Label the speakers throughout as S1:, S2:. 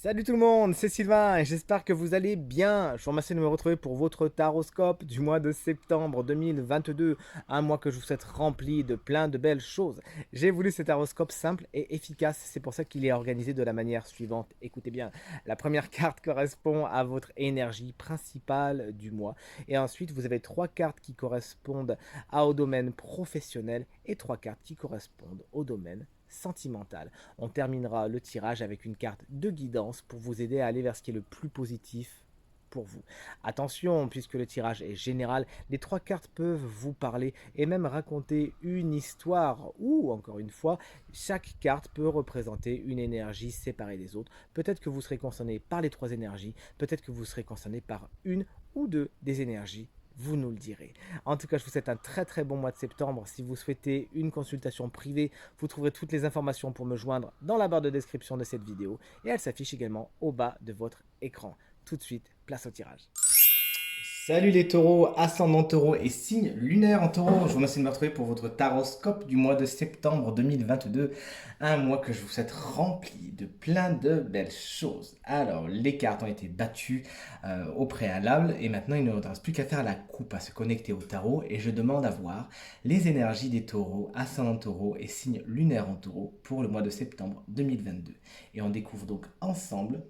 S1: Salut tout le monde, c'est Sylvain et j'espère que vous allez bien. Je vous remercie de me retrouver pour votre taroscope du mois de septembre 2022, un mois que je vous souhaite rempli de plein de belles choses. J'ai voulu ce taroscope simple et efficace, c'est pour ça qu'il est organisé de la manière suivante. Écoutez bien, la première carte correspond à votre énergie principale du mois et ensuite vous avez trois cartes qui correspondent au domaine professionnel et trois cartes qui correspondent au domaine sentimental. On terminera le tirage avec une carte de guidance pour vous aider à aller vers ce qui est le plus positif pour vous. Attention, puisque le tirage est général, les trois cartes peuvent vous parler et même raconter une histoire ou, encore une fois, chaque carte peut représenter une énergie séparée des autres. Peut-être que vous serez concerné par les trois énergies, peut-être que vous serez concerné par une ou deux des énergies, vous nous le direz. En tout cas, je vous souhaite un très très bon mois de septembre. Si vous souhaitez une consultation privée, vous trouverez toutes les informations pour me joindre dans la barre de description de cette vidéo et elle s'affiche également au bas de votre écran. Tout de suite, place au tirage. Salut les taureaux, ascendant taureau et signe lunaire en taureau. Je vous remercie de me retrouver pour votre taroscope du mois de septembre 2022. Un mois que je vous souhaite rempli de plein de belles choses. Alors, les cartes ont été battues au préalable et maintenant il ne reste plus qu'à faire la coupe, à se connecter au tarot. Et je demande à voir les énergies des taureaux, ascendant taureau et signe lunaire en taureau pour le mois de septembre 2022. Et on découvre donc ensemble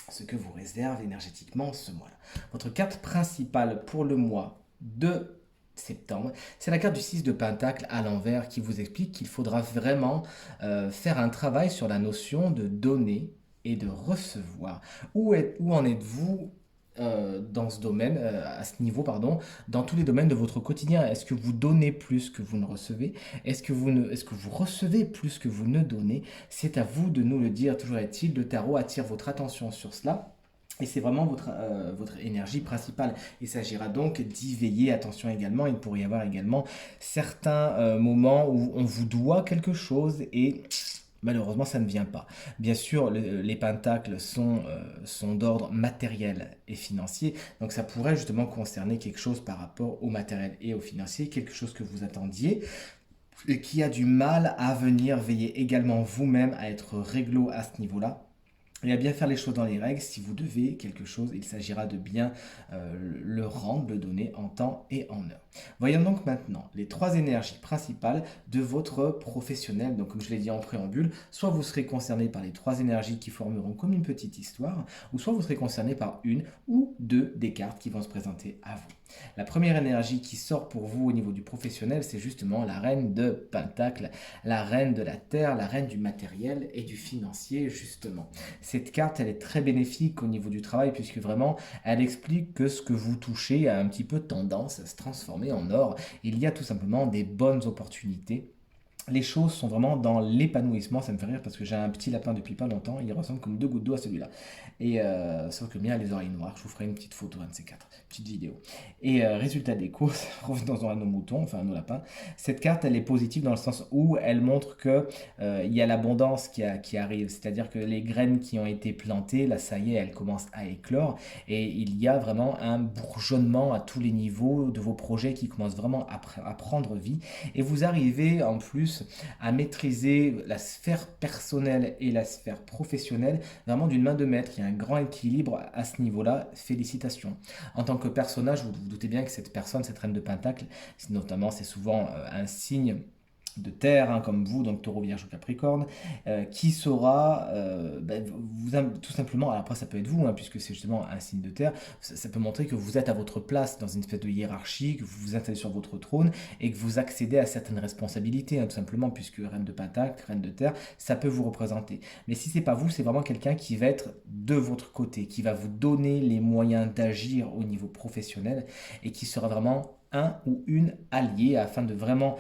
S1: ce que vous réserve énergétiquement ce mois-là. Votre carte principale pour le mois de septembre, c'est la carte du 6 de Pentacle à l'envers qui vous explique qu'il faudra vraiment faire un travail sur la notion de donner et de recevoir. Où en êtes-vous dans ce domaine, à ce niveau, pardon, dans tous les domaines de votre quotidien? Est-ce que vous donnez plus que vous ne recevez? Est-ce que vous recevez plus que vous ne donnez? C'est à vous de nous le dire. Toujours est-il, le tarot attire votre attention sur cela. Et c'est vraiment votre énergie principale. Il s'agira donc d'y veiller. Attention également, il pourrait y avoir également certains moments où on vous doit quelque chose et malheureusement, ça ne vient pas. Bien sûr, les pentacles sont d'ordre matériel et financier, donc ça pourrait justement concerner quelque chose par rapport au matériel et au financier, quelque chose que vous attendiez et qui a du mal à venir. Veiller également vous-même à être réglo à ce niveau-là et à bien faire les choses dans les règles. Si vous devez quelque chose, il s'agira de bien le rendre, le donner en temps et en heure. Voyons donc maintenant les trois énergies principales de votre professionnel. Donc comme je l'ai dit en préambule, soit vous serez concerné par les trois énergies qui formeront comme une petite histoire, ou soit vous serez concerné par une ou deux des cartes qui vont se présenter à vous. La première énergie qui sort pour vous au niveau du professionnel, c'est justement la reine de Pentacle, la reine de la terre, la reine du matériel et du financier justement. Cette carte, elle est très bénéfique au niveau du travail puisque vraiment, elle explique que ce que vous touchez a un petit peu tendance à se transformer en or. Il y a tout simplement des bonnes opportunités. Les choses sont vraiment dans l'épanouissement. Ça me fait rire parce que j'ai un petit lapin depuis pas longtemps. Il ressemble comme deux gouttes d'eau à celui-là. Et sauf que le mien a les oreilles noires. Je vous ferai une petite photo, un de ces quatre, petite vidéo. Et résultat des courses, revenons à nos moutons, enfin à nos lapins. Cette carte, elle est positive dans le sens où elle montre que il y a l'abondance qui arrive. C'est-à-dire que les graines qui ont été plantées, là, ça y est, elles commencent à éclore. Et il y a vraiment un bourgeonnement à tous les niveaux de vos projets qui commencent vraiment à prendre vie. Et vous arrivez en plus à maîtriser la sphère personnelle et la sphère professionnelle vraiment d'une main de maître. Il y a un grand équilibre à ce niveau-là. Félicitations. En tant que personnage, vous vous doutez bien que cette personne, cette reine de Pentacle, notamment, c'est souvent un signe de terre, hein, comme vous, donc taureau, vierge ou capricorne, qui saura tout simplement, alors après ça peut être vous, hein, puisque c'est justement un signe de terre, ça peut montrer que vous êtes à votre place dans une espèce de hiérarchie, que vous vous installez sur votre trône et que vous accédez à certaines responsabilités, hein, tout simplement, puisque reine de pentacle, reine de terre, ça peut vous représenter. Mais si c'est pas vous, c'est vraiment quelqu'un qui va être de votre côté, qui va vous donner les moyens d'agir au niveau professionnel et qui sera vraiment un ou une alliée afin de vraiment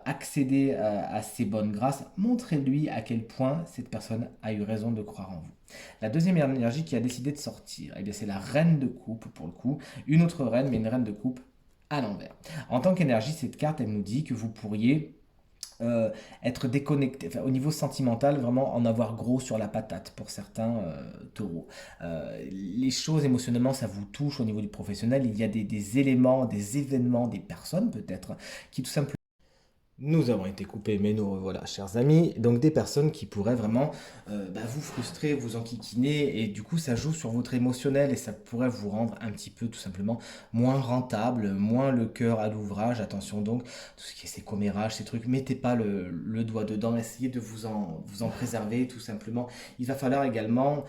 S1: accéder à ces bonnes grâces. Montrez-lui à quel point cette personne a eu raison de croire en vous. La deuxième énergie qui a décidé de sortir, eh bien c'est la reine de coupe pour le coup. Une autre reine, mais une reine de coupe à l'envers. En tant qu'énergie, cette carte, elle nous dit que vous pourriez être déconnecté, enfin, au niveau sentimental, vraiment en avoir gros sur la patate pour certains taureaux. Les choses émotionnellement, ça vous touche au niveau du professionnel. Il y a des éléments, des événements, des personnes peut-être qui tout simplement Nous avons été coupés, mais nous revoilà, chers amis. Donc des personnes qui pourraient vraiment vous frustrer, vous enquiquiner, et du coup ça joue sur votre émotionnel et ça pourrait vous rendre un petit peu tout simplement moins rentable, moins le cœur à l'ouvrage. Attention donc, tout ce qui est ces commérages, ces trucs, mettez pas le doigt dedans, essayez de vous en préserver tout simplement. Il va falloir également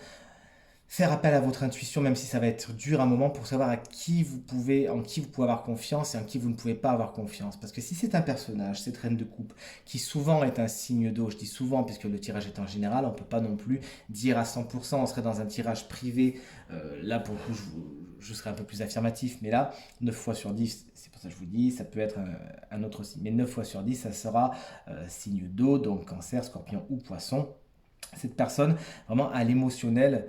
S1: faire appel à votre intuition, même si ça va être dur un moment, pour savoir en qui vous pouvez avoir confiance et en qui vous ne pouvez pas avoir confiance. Parce que si c'est un personnage, cette reine de coupe, qui souvent est un signe d'eau, je dis souvent puisque le tirage est en général, on ne peut pas non plus dire à 100%, on serait dans un tirage privé, là pour le coup je serais un peu plus affirmatif, mais là, 9 fois sur 10, c'est pour ça que je vous dis, ça peut être un autre signe, mais 9 fois sur 10, ça sera signe d'eau, donc cancer, scorpion ou poisson. Cette personne, vraiment à l'émotionnel,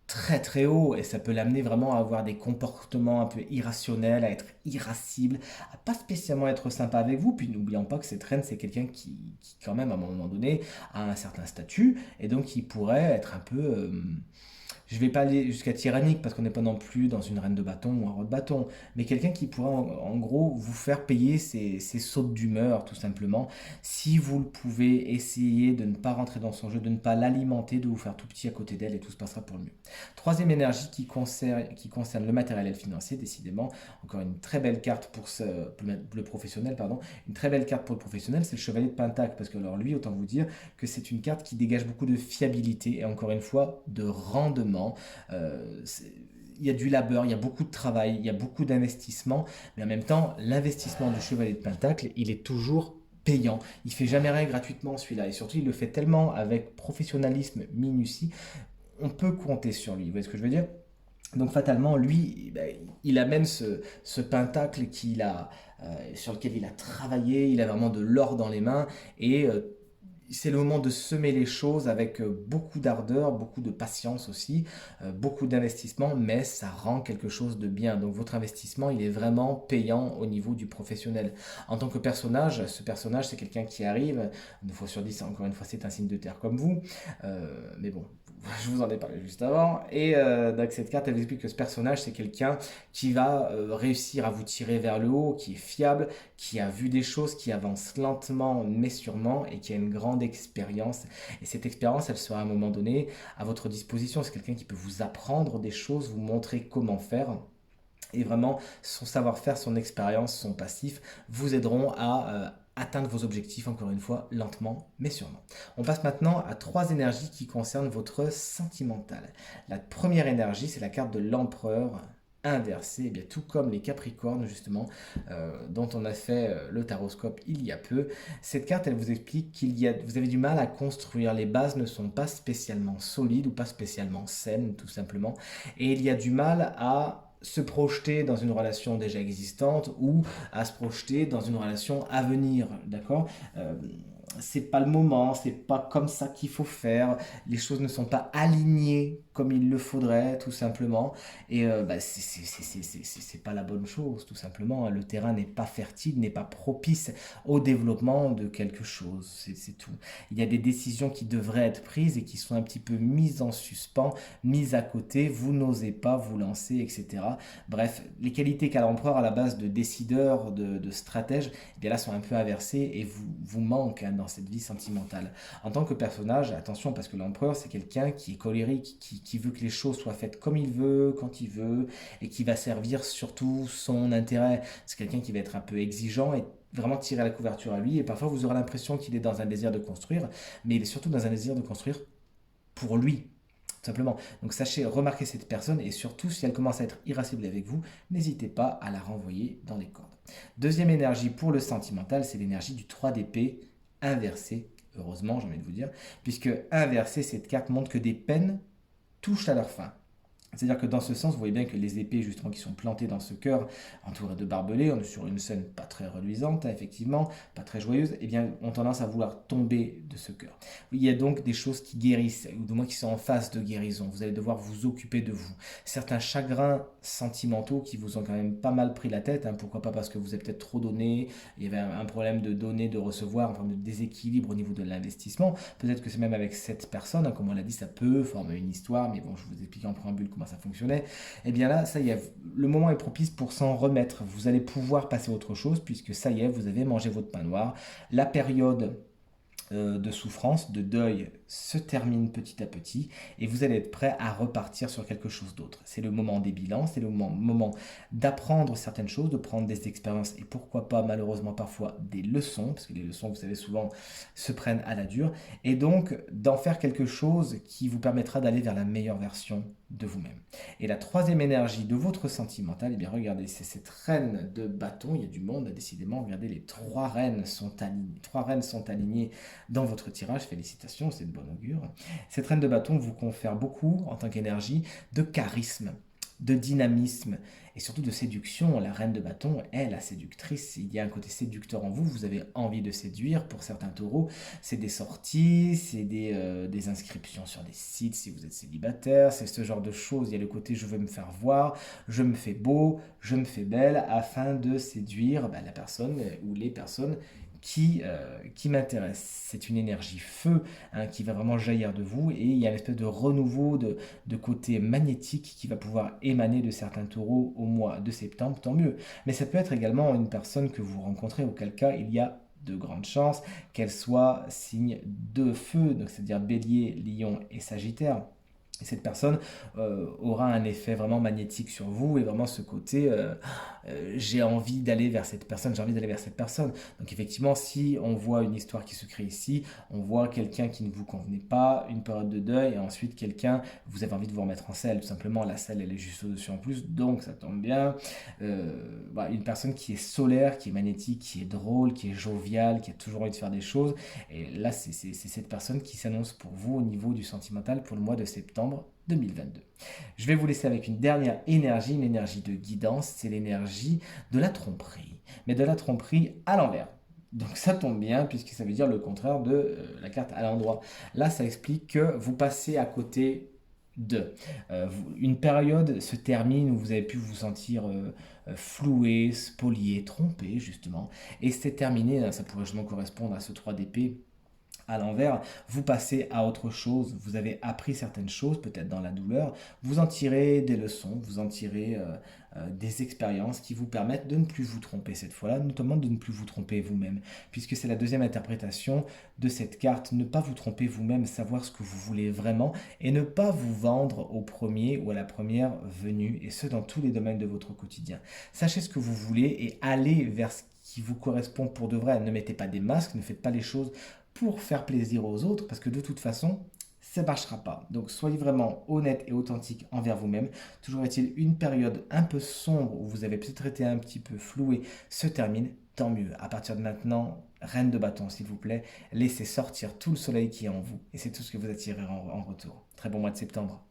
S1: très très haut et ça peut l'amener vraiment à avoir des comportements un peu irrationnels, à être irascible, à pas spécialement être sympa avec vous. Puis n'oublions pas que cette reine, c'est quelqu'un qui, quand même à un moment donné a un certain statut et donc qui pourrait être un peu je vais pas aller jusqu'à tyrannique parce qu'on n'est pas non plus dans une reine de bâton ou un roi de bâton, mais quelqu'un qui pourrait en gros vous faire payer ses sautes d'humeur tout simplement. Si vous le pouvez, essayez de ne pas rentrer dans son jeu, de ne pas l'alimenter, de vous faire tout petit à côté d'elle et tout se passera pour le mieux. Troisième énergie qui concerne le matériel et le financier, décidément, encore une très belle carte pour le professionnel, pardon, une très belle carte pour le professionnel, c'est le chevalier de Pentacle, parce que alors lui, autant vous dire que c'est une carte qui dégage beaucoup de fiabilité et encore une fois de rendement. Il y a du labeur, il y a beaucoup de travail, il y a beaucoup d'investissement, mais en même temps, l'investissement du chevalier de Pentacle, il est toujours payant. Il fait jamais rien gratuitement celui-là, et surtout il le fait tellement avec professionnalisme, minutie, on peut compter sur lui. Vous voyez ce que je veux dire? Donc fatalement, lui, ben, il amène ce pentacle sur lequel il a travaillé, il a vraiment de l'or dans les mains, et c'est le moment de semer les choses avec beaucoup d'ardeur, beaucoup de patience aussi, beaucoup d'investissement, mais ça rend quelque chose de bien. Donc votre investissement, il est vraiment payant au niveau du professionnel. En tant que personnage, ce personnage, c'est quelqu'un qui arrive, 9 fois sur 10, encore une fois, c'est un signe de terre comme vous, mais bon, je vous en ai parlé juste avant. Et donc cette carte, elle vous explique que ce personnage, c'est quelqu'un qui va réussir à vous tirer vers le haut, qui est fiable, qui a vu des choses, qui avance lentement mais sûrement et qui a une grande expérience. Et cette expérience, elle sera à un moment donné à votre disposition. C'est quelqu'un qui peut vous apprendre des choses, vous montrer comment faire. Et vraiment, son savoir-faire, son expérience, son passif vous aideront à atteindre vos objectifs, encore une fois, lentement mais sûrement. On passe maintenant à trois énergies qui concernent votre sentimental. La première énergie, c'est la carte de l'empereur inversé, eh bien, tout comme les Capricornes justement, dont on a fait le taroscope il y a peu. Cette carte, elle vous explique vous avez du mal à construire, les bases ne sont pas spécialement solides ou pas spécialement saines tout simplement, et il y a du mal à se projeter dans une relation déjà existante ou à se projeter dans une relation à venir, d'accord. C'est pas le moment, c'est pas comme ça qu'il faut faire, les choses ne sont pas alignées comme il le faudrait, tout simplement, et c'est pas la bonne chose, tout simplement. Le terrain n'est pas fertile, n'est pas propice au développement de quelque chose, c'est tout. Il y a des décisions qui devraient être prises et qui sont un petit peu mises en suspens, mises à côté, vous n'osez pas vous lancer, etc. Bref, les qualités qu'a l'empereur à la base de décideur, de stratège, eh bien là sont un peu inversées et vous manquent hein, dans cette vie sentimentale. En tant que personnage, attention parce que l'empereur c'est quelqu'un qui est colérique, qui veut que les choses soient faites comme il veut, quand il veut, et qui va servir surtout son intérêt. C'est quelqu'un qui va être un peu exigeant et vraiment tirer la couverture à lui, et parfois vous aurez l'impression qu'il est dans un désir de construire, mais il est surtout dans un désir de construire pour lui, tout simplement. Donc sachez remarquer cette personne et surtout si elle commence à être irascible avec vous, n'hésitez pas à la renvoyer dans les cordes. Deuxième énergie pour le sentimental, c'est l'énergie du 3 d'épée inversé. Heureusement, j'ai envie de vous dire, puisque inversé, cette carte montre que des peines touchent à leur fin. C'est-à-dire que dans ce sens, vous voyez bien que les épées justement qui sont plantées dans ce cœur, entourées de barbelés, on est sur une scène pas très reluisante, hein, effectivement, pas très joyeuse, eh bien, ont tendance à vouloir tomber de ce cœur. Il y a donc des choses qui guérissent, ou du moins qui sont en phase de guérison. Vous allez devoir vous occuper de vous. Certains chagrins sentimentaux qui vous ont quand même pas mal pris la tête, hein, pourquoi pas parce que vous avez peut-être trop donné, il y avait un problème de donner, de recevoir, un problème de déséquilibre au niveau de l'investissement. Peut-être que c'est même avec cette personne, hein, comme on l'a dit, ça peut former une histoire, mais bon, je vous explique en préambule comment comment ça fonctionnait. Et bien là, ça y est, le moment est propice pour s'en remettre. Vous allez pouvoir passer à autre chose puisque ça y est, vous avez mangé votre pain noir. La période de souffrance, de deuil se termine petit à petit et vous allez être prêt à repartir sur quelque chose d'autre. C'est le moment des bilans, c'est le moment d'apprendre certaines choses, de prendre des expériences et pourquoi pas malheureusement parfois des leçons, parce que les leçons, vous savez, souvent se prennent à la dure, et donc d'en faire quelque chose qui vous permettra d'aller vers la meilleure version de vous-même. Et la troisième énergie de votre sentimental, eh bien regardez, c'est cette reine de bâton, il y a du monde, décidément, regardez, les trois reines sont alignées. Trois reines sont alignées dans votre tirage, félicitations, c'est de bon augure. Cette reine de bâton vous confère beaucoup, en tant qu'énergie, de charisme, de dynamisme et surtout de séduction. La reine de bâton est la séductrice. Il y a un côté séducteur en vous. Vous avez envie de séduire. Pour certains taureaux, c'est des sorties, c'est des inscriptions sur des sites si vous êtes célibataire. C'est ce genre de choses. Il y a le côté je veux me faire voir, je me fais beau, je me fais belle afin de séduire la personne ou les personnes qui m'intéresse. C'est une énergie feu qui va vraiment jaillir de vous et il y a une espèce de renouveau de côté magnétique qui va pouvoir émaner de certains taureaux au mois de septembre, tant mieux. Mais ça peut être également une personne que vous rencontrez, auquel cas il y a de grandes chances qu'elle soit signe de feu, donc c'est-à-dire bélier, lion et sagittaire. Et cette personne aura un effet vraiment magnétique sur vous et vraiment ce côté j'ai envie d'aller vers cette personne, j'ai envie d'aller vers cette personne. Donc effectivement, si on voit une histoire qui se crée ici, on voit quelqu'un qui ne vous convenait pas, une période de deuil et ensuite quelqu'un, vous avez envie de vous remettre en selle. Tout simplement, la selle elle est juste au-dessus en plus, donc ça tombe bien. Une personne qui est solaire, qui est magnétique, qui est drôle, qui est joviale, qui a toujours envie de faire des choses. Et là, c'est cette personne qui s'annonce pour vous au niveau du sentimental pour le mois de septembre 2022. Je vais vous laisser avec une dernière énergie, une énergie de guidance, c'est l'énergie de la tromperie, mais de la tromperie à l'envers. Donc ça tombe bien puisque ça veut dire le contraire de la carte à l'endroit. Là, ça explique que vous passez à côté de. Une période se termine où vous avez pu vous sentir floué, spolié, trompé justement, et c'est terminé, ça pourrait justement correspondre à ce 3 d'épée à l'envers, vous passez à autre chose, vous avez appris certaines choses, peut-être dans la douleur, vous en tirez des leçons, vous en tirez des expériences qui vous permettent de ne plus vous tromper cette fois-là, notamment de ne plus vous tromper vous-même, puisque c'est la deuxième interprétation de cette carte, ne pas vous tromper vous-même, savoir ce que vous voulez vraiment, et ne pas vous vendre au premier ou à la première venue, et ce dans tous les domaines de votre quotidien. Sachez ce que vous voulez et allez vers ce qui vous correspond pour de vrai, ne mettez pas des masques, ne faites pas les choses pour faire plaisir aux autres, parce que de toute façon, ça ne marchera pas. Donc soyez vraiment honnête et authentique envers vous-même. Toujours est-il, une période un peu sombre où vous avez peut-être été un petit peu floué se termine, tant mieux. À partir de maintenant, reine de bâton, s'il vous plaît, laissez sortir tout le soleil qui est en vous. Et c'est tout ce que vous attirez en retour. Très bon mois de septembre.